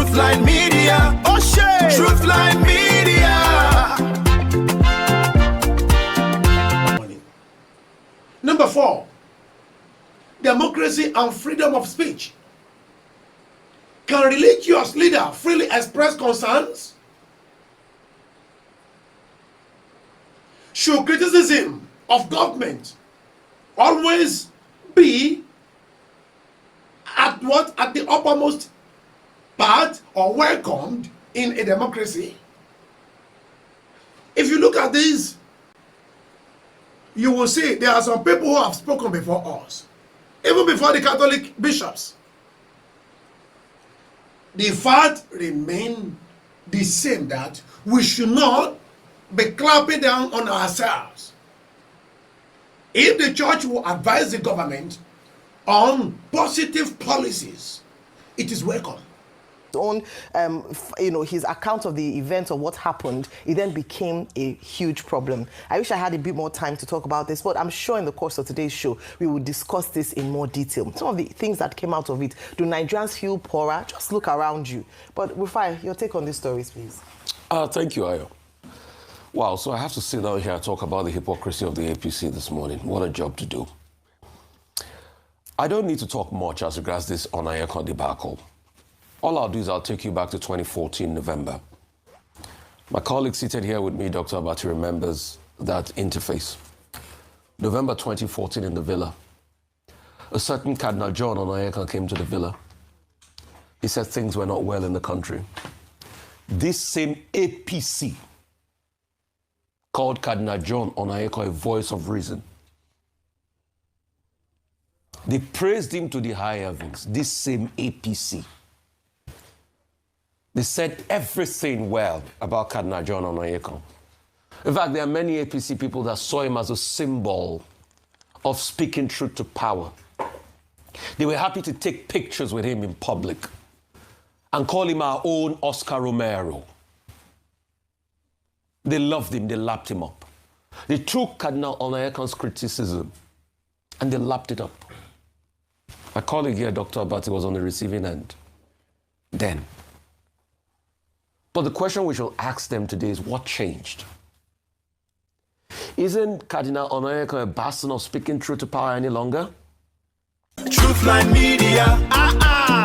Truthline Media. Oh shit. Truthline Media. Number 4, democracy and freedom of speech. Can religious leader freely express concerns? Should criticism of government always be at the uppermost part or welcomed in a democracy? If you look at these, you will see there are some people who have spoken before us, even before the Catholic bishops. The fact remains the same, that we should not be clapping down on ourselves. If the church will advise the government on positive policies, it is welcome. On his account of the event of what happened, it then became a huge problem. I wish I had a bit more time to talk about this, but I'm sure in the course of today's show we will discuss this in more detail. Some of the things that came out of it. Do Nigerians feel poorer? Just look around you. But Rufai, your take on these stories, please. Thank you, Ayo. Wow, so I have to sit down here and talk about the hypocrisy of the APC this morning. What a job to do. I don't need to talk much as regards this Onaiyekan debacle. All I'll do is I'll take you back to 2014, November. My colleague seated here with me, Dr. Abati, remembers that interface. November 2014 in the villa. A certain Cardinal John Onaiyekan came to the villa. He said things were not well in the country. This same APC called Cardinal John Onaiyekan a voice of reason. They praised him to the high heavens, this same APC. They said everything well about Cardinal John Onaiyekan. In fact, there are many APC people that saw him as a symbol of speaking truth to power. They were happy to take pictures with him in public and call him our own Oscar Romero. They loved him, they lapped him up. They took Cardinal Onaiyekan's criticism and they lapped it up. My colleague here, Dr. Abati, was on the receiving end then. But the question we shall ask them today is, what changed? Isn't Cardinal Onaiyekan a bastion of speaking truth to power any longer? Truthline Media.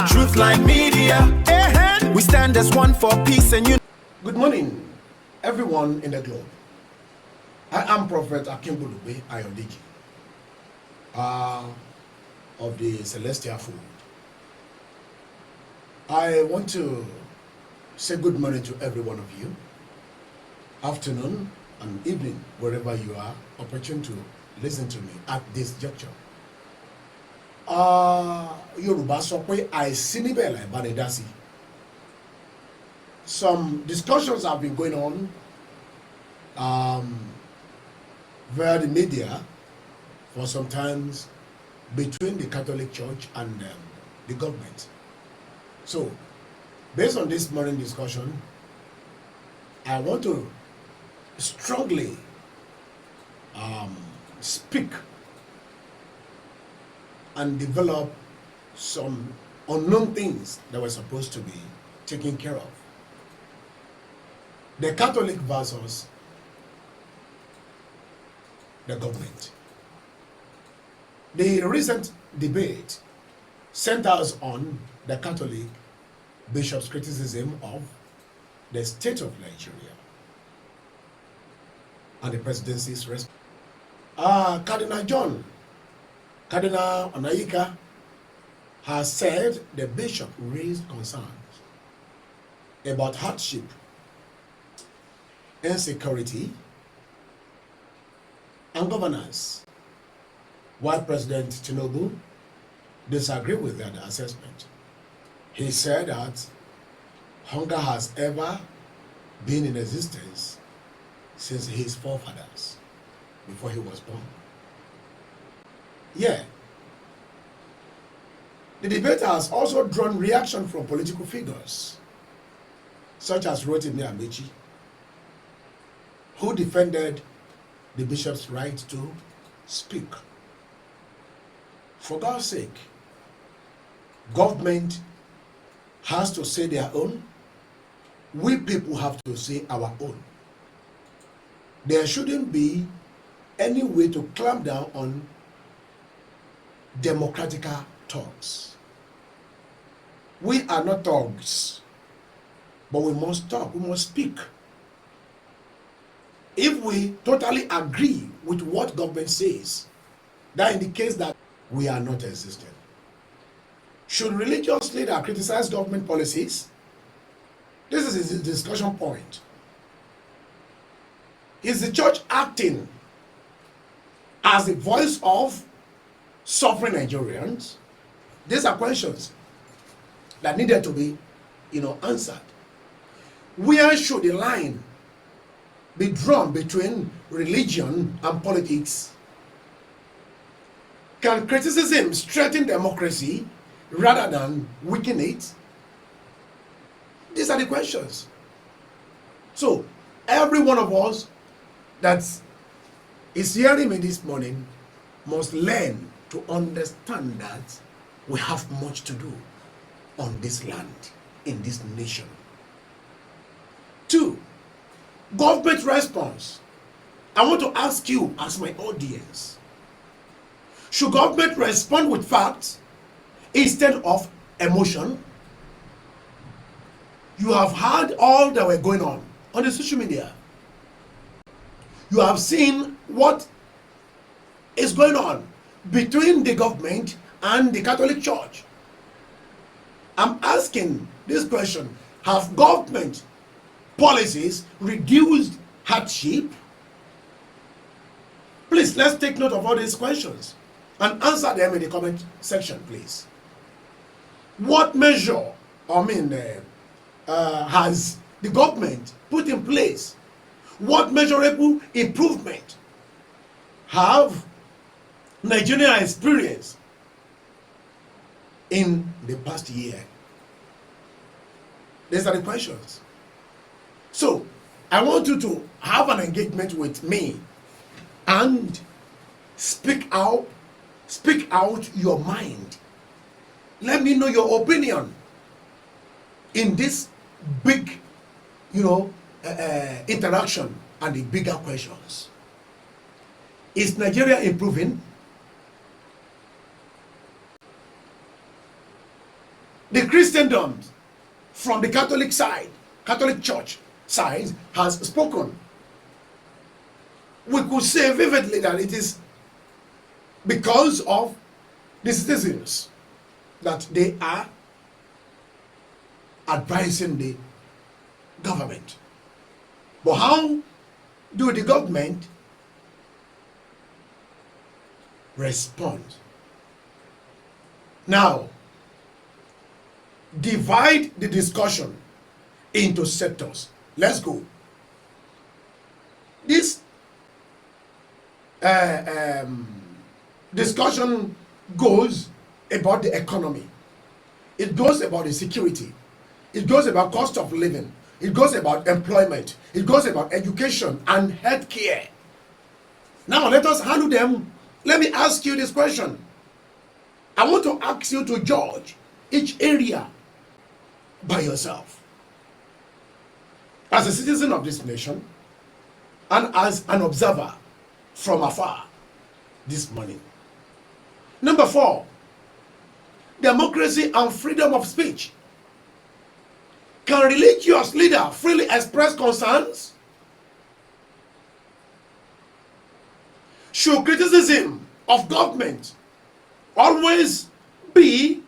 Truthline Media. We stand as one for peace and unity. Good morning, everyone in the globe. I am Prophet Akimbulube Ayodiji of the Celestial Food. I want to say good morning to every one of you. Afternoon and evening, wherever you are, opportune to listen to me at this juncture. Yoruba sọ pé àìsí níbẹ̀ là ìbá ni dá sí. Some discussions have been going on via the media for some times between the Catholic Church and the government. So, based on this morning discussion, I want to strongly speak and develop some unknown things that were supposed to be taken care of. The Catholic versus the government. The recent debate centers on the Catholic bishop's criticism of the state of Nigeria and the presidency's response. Cardinal Onaiyekan has said the bishop raised concerns about hardship, insecurity, and governance, while President Tinubu disagreed with that assessment. He said that hunger has ever been in existence since his forefathers, before he was born. Yeah. The debate has also drawn reaction from political figures, such as Rotimi Amechi, who defended the bishop's right to speak. For God's sake, government has to say their own. We people have to say our own. There shouldn't be any way to clamp down on democratical talks. We are not thugs, but we must talk, we must speak. If we totally agree with what government says, that indicates that we are not existing. Should religious leaders criticize government policies? This is a discussion point. Is the church acting as the voice of suffering Nigerians? These are questions that needed to be, answered. Where should the line be drawn between religion and politics? Can criticism strengthen democracy rather than weaken it? These are the questions. So, every one of us that is hearing me this morning must learn to understand that we have much to do on this land, in this nation. 2, government response. I want to ask you as my audience, should government respond with facts instead of emotion? You have heard all that were going on the social media. You have seen what is going on between the government and the Catholic Church. I'm asking this question: have government policies reduced hardship? Please, let's take note of all these questions and answer them in the comment section, please. What measure, has the government put in place? What measurable improvement have Nigeria experienced in the past year? These are the questions. So, I want you to have an engagement with me and speak out your mind. Let me know your opinion in this big, interaction and the bigger questions. Is Nigeria improving? The Christendom from the Catholic side, Catholic Church side, has spoken. We could say vividly that it is because of the citizens that they are advising the government. But how do the government respond? Now, divide the discussion into sectors. Let's go. This discussion goes about the economy. It goes about the security. It goes about cost of living. It goes about employment. It goes about education and healthcare. Now let us handle them. Let me ask you this question. I want to ask you to judge each area by yourself. As a citizen of this nation and as an observer from afar this morning. Number 4, democracy and freedom of speech. Can religious leaders freely express concerns? Should criticism of government always be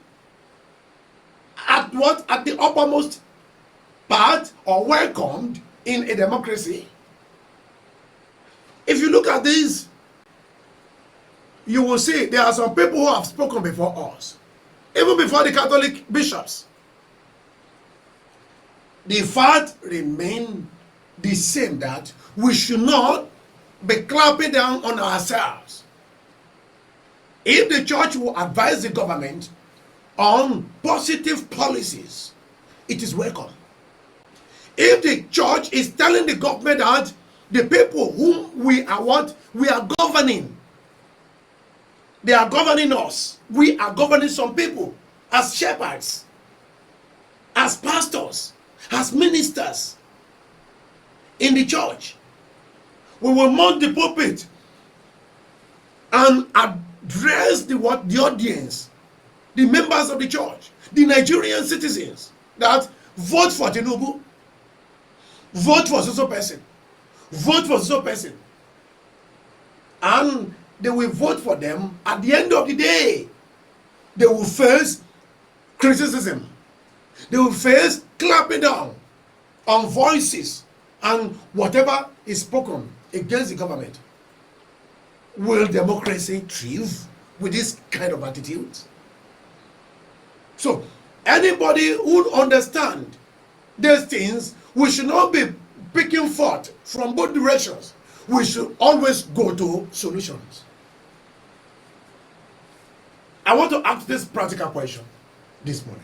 at the uppermost part or welcomed in a democracy? If you look at this, you will see there are some people who have spoken before us, even before the Catholic bishops. The fact remains the same, that we should not be clapping down on ourselves. If the church will advise the government on positive policies, it is welcome. If the church is telling the government that the people whom we are governing, they are governing us, we are governing some people as shepherds, as pastors, as ministers in the church, we will mount the pulpit and address the audience, the members of the church, the Nigerian citizens, that vote for Tinubu, vote for so person, vote for so person, and they will vote for them. At the end of the day, they will face criticism, they will face clapping down on voices and whatever is spoken against the government. Will democracy thrive with this kind of attitude? So anybody who understand these things, we should not be picking forth from both directions. We should always go to solutions. I want to ask this practical question this morning.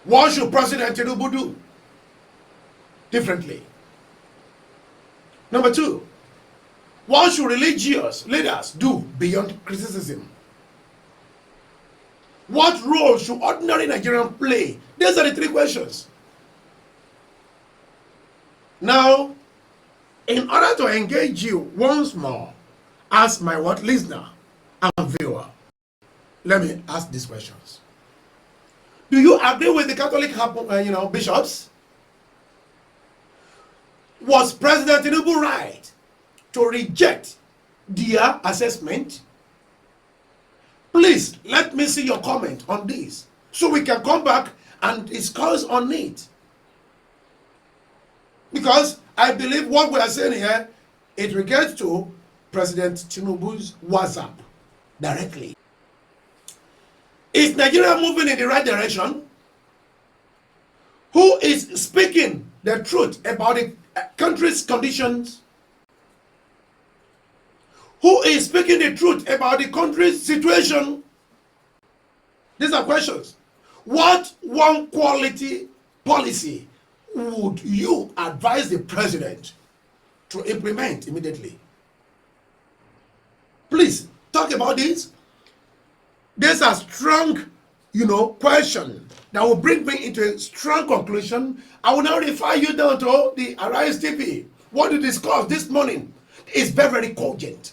What should President Tinubu do differently? Number two, what should religious leaders do beyond criticism? What role should ordinary Nigerians play? These are the three questions. Now, in order to engage you once more as my listener and viewer, let me ask these questions. Do you agree with the Catholic bishops? Was President Tinubu right to reject their assessment? Please let me see your comment on this so we can come back and discuss on it. Because I believe what we are saying here, it regards to President Tinubu's WhatsApp directly. Is Nigeria moving in the right direction? Who is speaking the truth about the country's conditions? Who is speaking the truth about the country's situation? These are questions. What one quality policy would you advise the president to implement immediately? Please talk about this. There's a strong, question that will bring me into a strong conclusion. I will now refer you down to the Arise TV. What we discussed this morning is very, very cogent,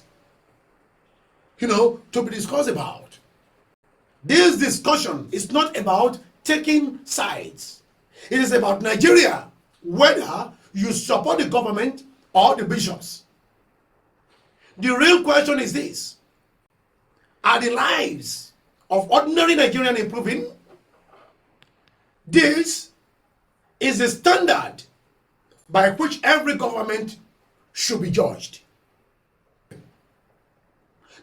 to be discussed about. This discussion is not about taking sides. It is about Nigeria, whether you support the government or the bishops. The real question is this: are the lives of ordinary Nigerians improving? This is the standard by which every government should be judged.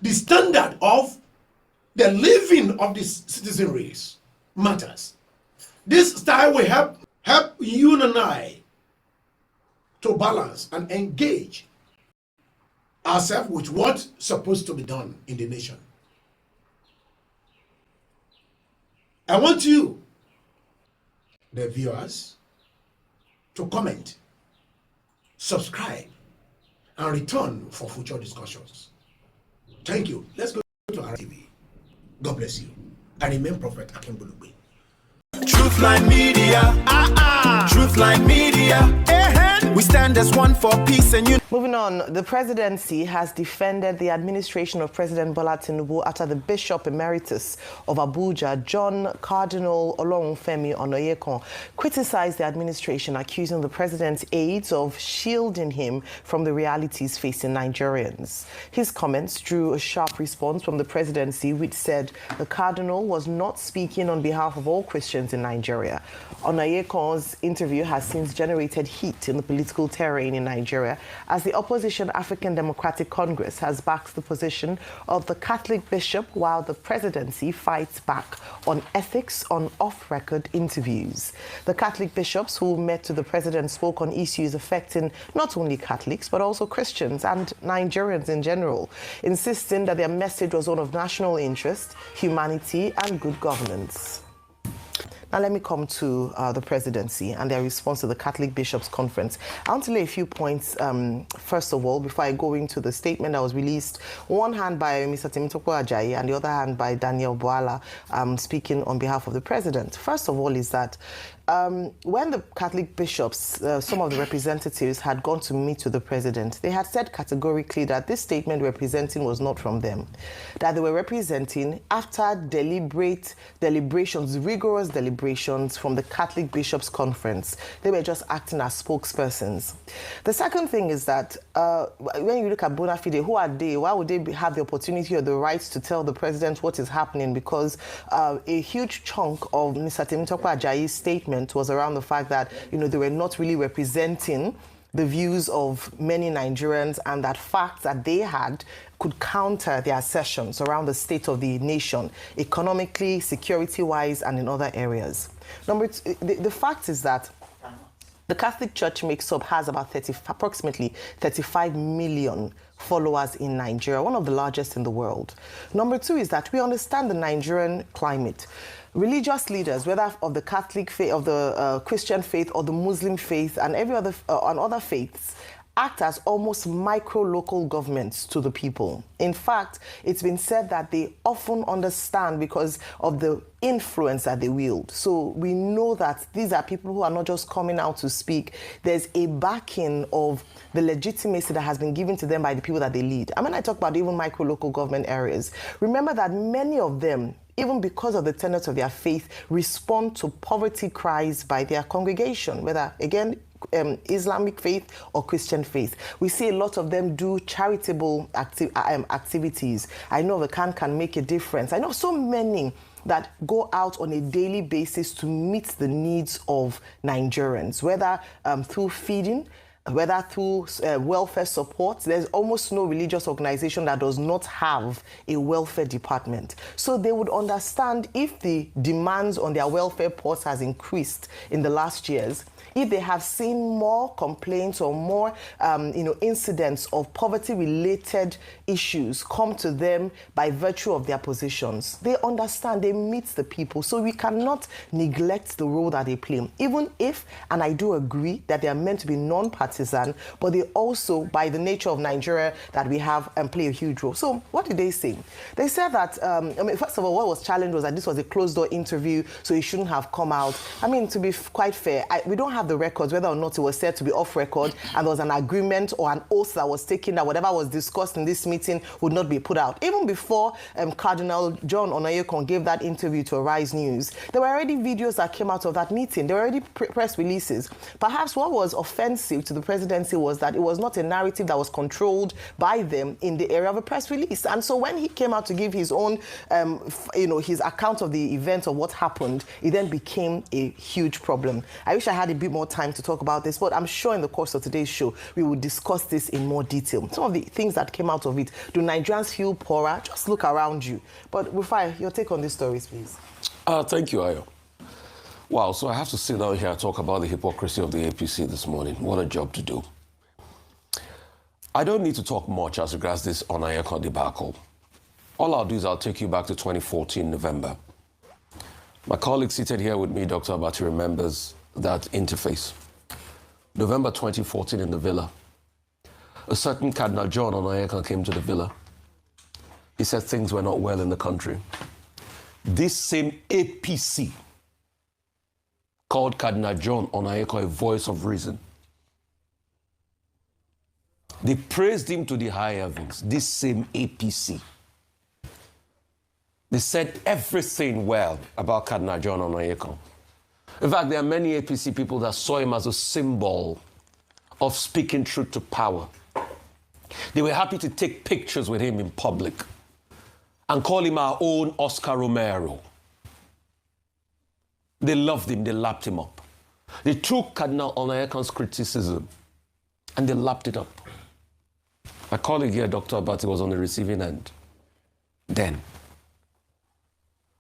The standard of the living of the citizenry matters. This style will help you and I to balance and engage ourselves with what's supposed to be done in the nation. I want you, the viewers, to comment, subscribe, and return for future discussions. Thank you. Let's go to our TV. God bless you. I remain Prophet Akimbulugbe. Truthline Media, Truthline Media, we stand as one for peace and unity. Moving on, the presidency has defended the administration of President Bola Tinubu after the Bishop Emeritus of Abuja, John Cardinal Olorunfemi Onaiyekan, criticized the administration, accusing the president's aides of shielding him from the realities facing Nigerians. His comments drew a sharp response from the presidency, which said the Cardinal was not speaking on behalf of all Christians in Nigeria. Onaiyekan's interview has since generated heat in the political terrain in Nigeria, as the opposition African Democratic Congress has backed the position of the Catholic bishop, while the presidency fights back on ethics on off-record interviews. The Catholic bishops who met with the president spoke on issues affecting not only Catholics but also Christians and Nigerians in general, insisting that their message was one of national interest, humanity and good governance. Now let me come to the presidency and their response to the Catholic Bishops' Conference. I want to lay a few points, first of all, before I go into the statement that was released, one hand by Mr. Temitope Ajayi and the other hand by Daniel Bwala, speaking on behalf of the president. First of all is that when the Catholic bishops, some of the representatives had gone to meet with the president, they had said categorically that this statement representing was not from them, that they were representing after deliberations, rigorous deliberations from the Catholic Bishops' Conference. They were just acting as spokespersons. The second thing is that when you look at bona fide, who are they? Why would they have the opportunity or the rights to tell the president what is happening? Because a huge chunk of Mr. Temitope Ajayi's statement was around the fact that, they were not really representing the views of many Nigerians, and that facts that they had could counter their assertions around the state of the nation, economically, security-wise, and in other areas. Number two, the fact is that the Catholic Church has about approximately 35 million followers in Nigeria, one of the largest in the world. Number two is that we understand the Nigerian climate. Religious leaders, whether of the Catholic faith, of the Christian faith, or the Muslim faith, and every other other faiths, act as almost micro-local governments to the people. In fact, it's been said that they often understand because of the influence that they wield. So we know that these are people who are not just coming out to speak. There's a backing of the legitimacy that has been given to them by the people that they lead. And when I talk about even micro-local government areas, remember that many of them, even because of the tenets of their faith, respond to poverty cries by their congregation, whether, again, Islamic faith or Christian faith. We see a lot of them do charitable activities. I know the can make a difference. I know so many that go out on a daily basis to meet the needs of Nigerians, whether through feeding, whether through welfare support. There's almost no religious organization that does not have a welfare department. So they would understand if the demands on their welfare posts has increased in the last years, if they have seen more complaints or more incidents of poverty-related issues come to them by virtue of their positions. They understand, they meet the people. So we cannot neglect the role that they play. Even if, and I do agree, that they are meant to be non-partisan, but they also, by the nature of Nigeria that we have, play a huge role. So what did they say? They said that, first of all, what was challenged was that this was a closed-door interview, so it shouldn't have come out. I mean, to be quite fair, we don't have the records whether or not it was said to be off record and there was an agreement or an oath that was taken that whatever was discussed in this meeting would not be put out. Even before Cardinal John Onaiyekan gave that interview to Arise News, there were already videos that came out of that meeting. There were already press releases. Perhaps what was offensive to the presidency was that it was not a narrative that was controlled by them in the area of a press release. And so when he came out to give his own, his account of the event of what happened, it then became a huge problem. I wish I had a bit more time to talk about this, but I'm sure in the course of today's show, we will discuss this in more detail. Some of the things that came out of it. Do Nigerians feel poorer? Just look around you. But Rufai, your take on these stories, please. Thank you, Ayo. Wow, so I have to sit down here and talk about the hypocrisy of the APC this morning. What a job to do. I don't need to talk much as regards this Onaiyekan debacle. All I'll do is I'll take you back to 2014, November. My colleague seated here with me, Dr. Abati, remembers that interface. November 2014 in the villa. A certain Cardinal John Onaiyekan came to the villa. He said things were not well in the country. This same APC called Cardinal John Onaiyekan a voice of reason. They praised him to the high heavens, this same APC. They said everything well about Cardinal John Onaiyekan. In fact, there are many APC people that saw him as a symbol of speaking truth to power. They were happy to take pictures with him in public and call him our own Oscar Romero. They loved him, they lapped him up. They took Cardinal Onaiyekan's criticism and they lapped it up. My colleague here, Dr. Abati, was on the receiving end then.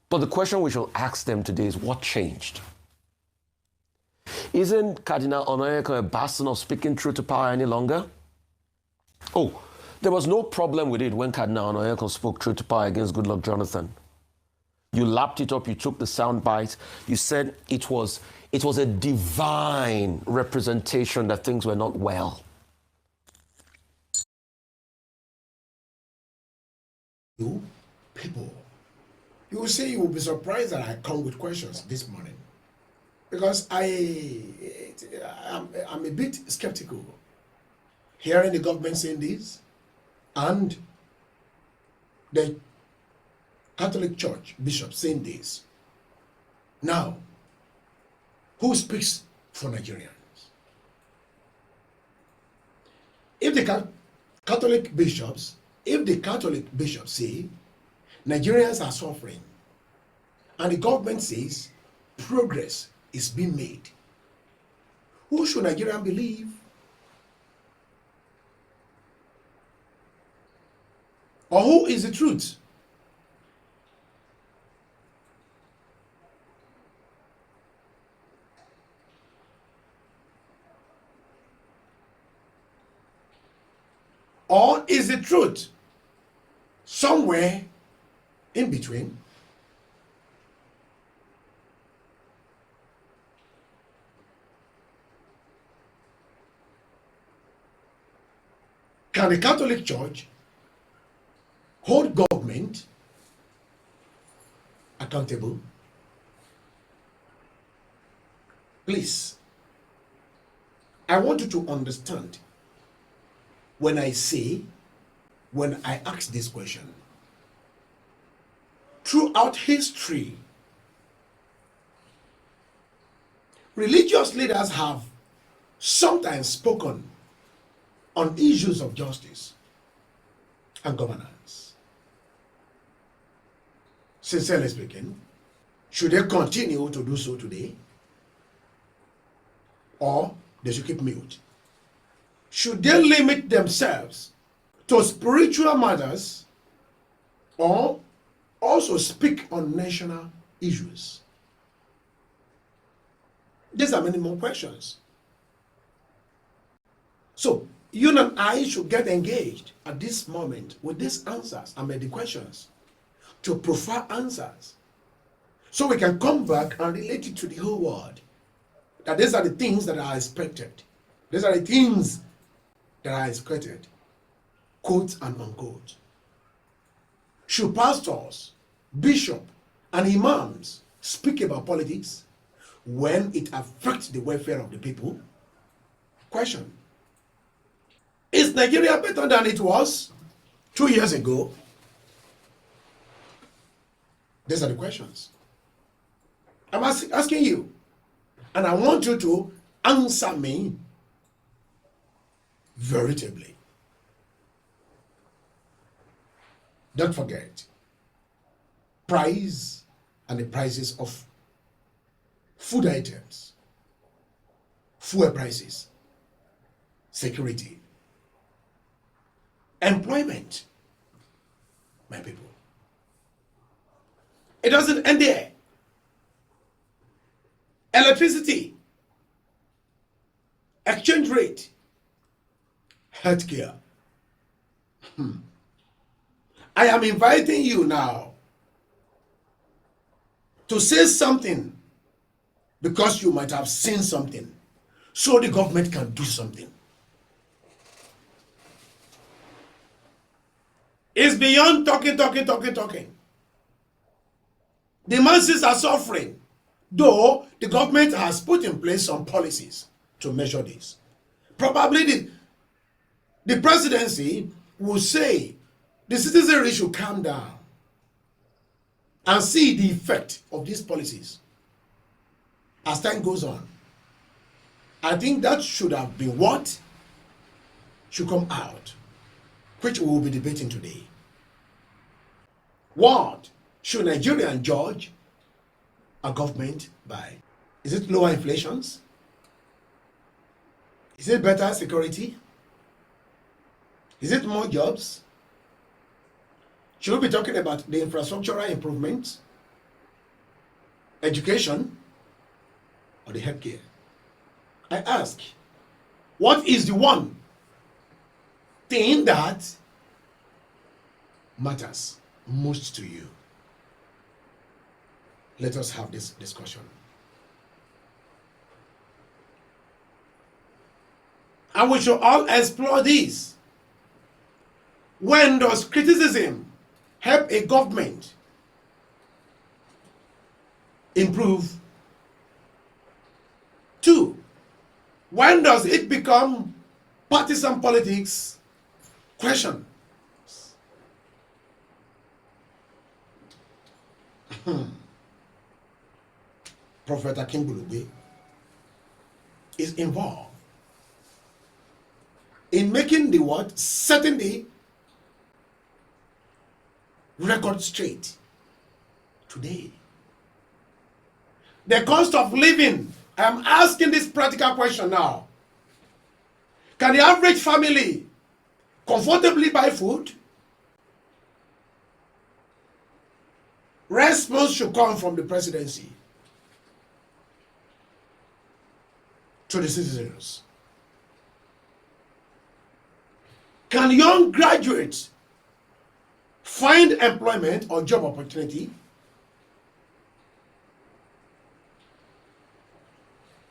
But the question we should ask them today is, what changed? Isn't Cardinal Onaiyekan a bastion of speaking truth to power any longer? Oh, there was no problem with it when Cardinal Onaiyekan spoke truth to power against Goodluck Jonathan. You lapped it up, you took the sound bite, you said it was a divine representation that things were not well. You people, you will say you will be surprised that I come with questions this morning. Because I'm a bit skeptical hearing the government saying this and the Catholic Church bishop saying this. Now, who speaks for Nigerians? If the Catholic bishops say Nigerians are suffering, and the government says progress is being made, who should Nigerians believe? Or who is the truth? Or is the truth somewhere in between? Can the Catholic Church hold government accountable? Please, I want you to understand when I ask this question. Throughout history, religious leaders have sometimes spoken on issues of justice and governance. Sincerely speaking, should they continue to do so today? Or they should keep mute? Should they limit themselves to spiritual matters or also speak on national issues? These are many more questions. So, you and I should get engaged at this moment with these answers and the questions to prefer answers, so we can come back and relate it to the whole world. That these are the things that are expected. These are the things that are expected, quote and unquote. Should pastors, bishops, and imams speak about politics when it affects the welfare of the people? Question. Is Nigeria better than it was 2 years ago? These are the questions I'm asking you. And I want you to answer me veritably. Don't forget, price and the prices of food items, fuel prices, security, employment, my people. It doesn't end there. Electricity, exchange rate, healthcare. I am inviting you now to say something, because you might have seen something, so the government can do something. It's beyond talking. The masses are suffering, though the government has put in place some policies to measure this. Probably the presidency will say the citizenry should calm down and see the effect of these policies as time goes on. I think that should have been what should come out, which we will be debating today. What should Nigerian judge a government by? Is it lower inflations? Is it better security? Is it more jobs? Should we be talking about the infrastructural improvements, education, or the healthcare? I ask, what is the one thing that matters most to you? Let us have this discussion. And we should all explore this. When does criticism help a government improve When does it become partisan politics? Question. Prophet Akin Bulugbe is involved in making the what? Setting the record straight today. The cost of living. I'm asking this practical question now. Can the average family comfortably buy food? Response should come from the presidency to the citizens. Can young graduates find employment or job opportunity?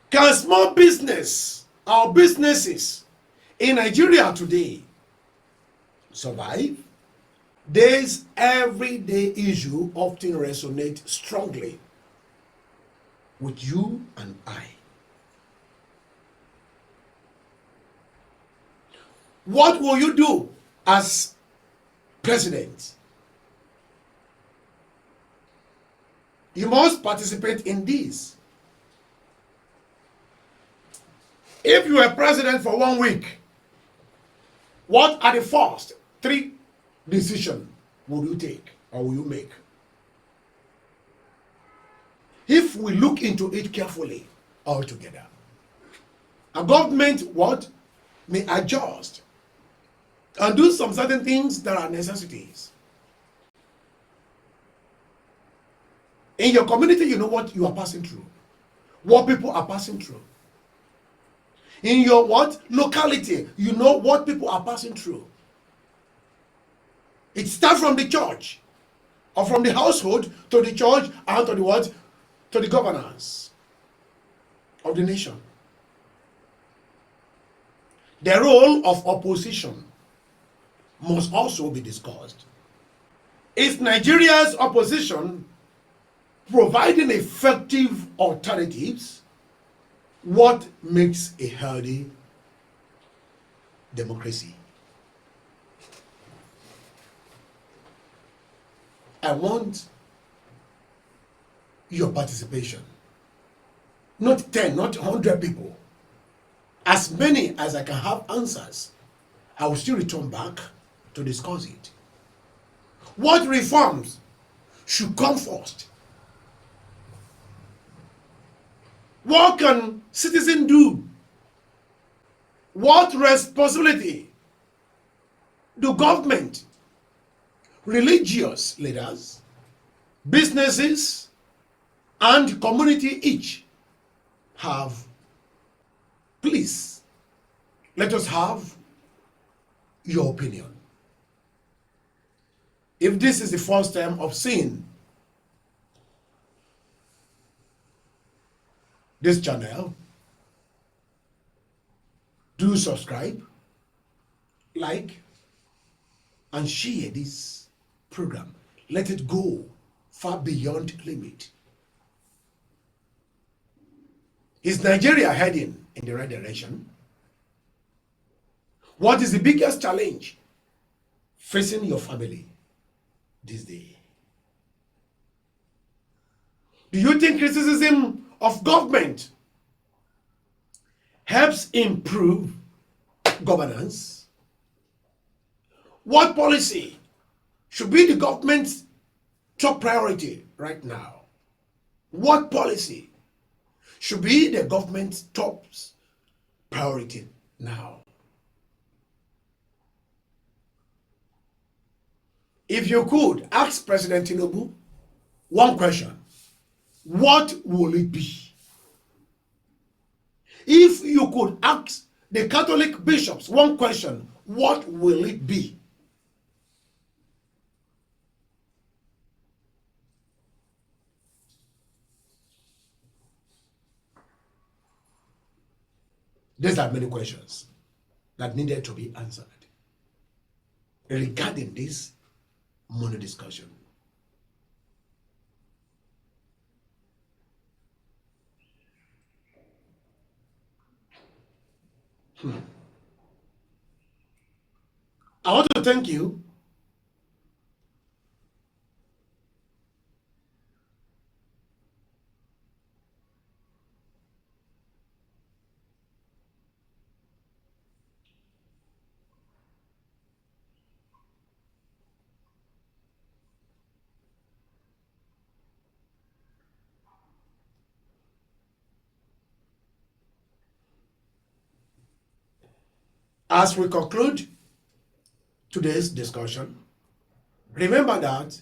Can small business or businesses in Nigeria today survive? This everyday issue often resonates strongly with you and I. What will you do as president? You must participate in this. If you are president for 1 week, what are the first 3 decisions will you take or will you make? If we look into it carefully altogether, a government what may adjust and do some certain things that are necessities. In your community, you know what you are passing through, what people are passing through. In your what locality, you know what people are passing through. It starts from the church, or from the household to the church, and to the what? To the governance of the nation. The role of opposition must also be discussed. Is Nigeria's opposition providing effective alternatives? What makes a healthy democracy? I want your participation. Not 10, not 100 people. As many as I can have answers, I will still return back to discuss it. What reforms should come first? What can citizens do? What responsibility do government, religious leaders, businesses, and community each have? Please, let us have your opinion. If this is the first time of seeing this channel, do subscribe, like, and share this program. Let it go far beyond limit. Is Nigeria heading in the right direction? What is the biggest challenge facing your family this day? Do you think criticism of government helps improve governance? What policy should be the government's top priority right now? What policy should be the government's top priority now? If you could ask President Tinubu one question, what will it be? If you could ask the Catholic bishops one question, what will it be? These are many questions that needed to be answered regarding this money discussion. I want to thank you as we conclude today's discussion. Remember that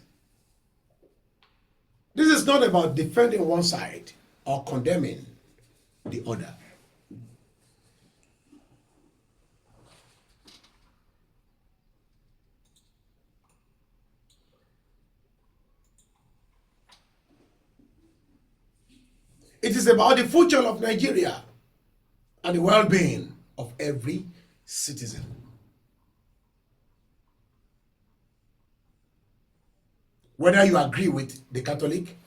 this is not about defending one side or condemning the other. It is about the future of Nigeria and the well-being of every citizen. Whether you agree with the Catholic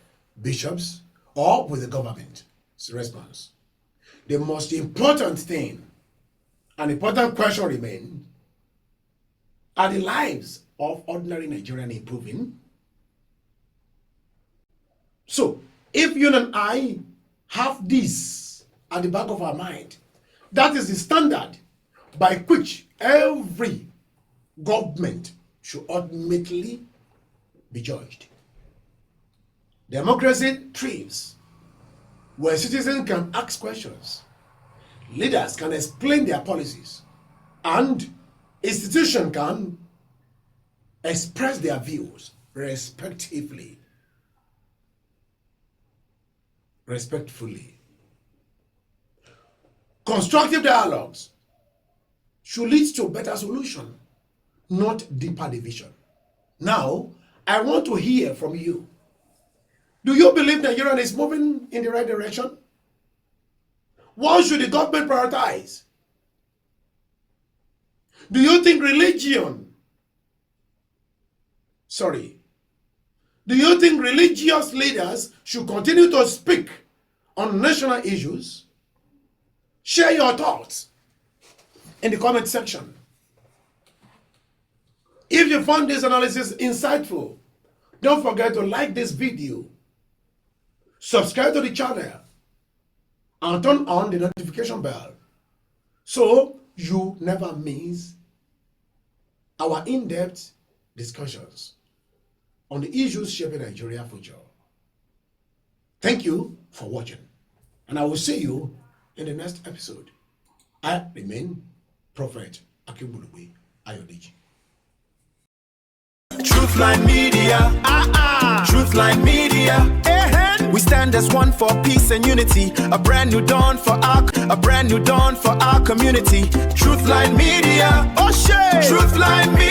bishops or with the government's response, the most important thing and important question remains: are the lives of ordinary Nigerians improving? So, if you and I have this at the back of our mind, that is the standard by which every government should ultimately be judged. Democracy thrives where citizens can ask questions, leaders can explain their policies, and institutions can express their views respectively. Respectfully. Constructive dialogues should lead to better solution, not deeper division. Now, I want to hear from you. Do you believe Nigeria is moving in the right direction? What should the government prioritize? Do you think Do you think religious leaders should continue to speak on national issues? Share your thoughts in the comment section. If you found this analysis insightful, don't forget to like this video, subscribe to the channel, and turn on the notification bell so you never miss our in-depth discussions on the issues shaping Nigeria's future. Thank you for watching, and I will see you in the next episode. I remain Prophet Akimbulugbe Ayodiji. Truthline Media, Truthline Media. We stand as one for peace and unity. A brand new dawn for our community. Truthline Media, Truthline Media.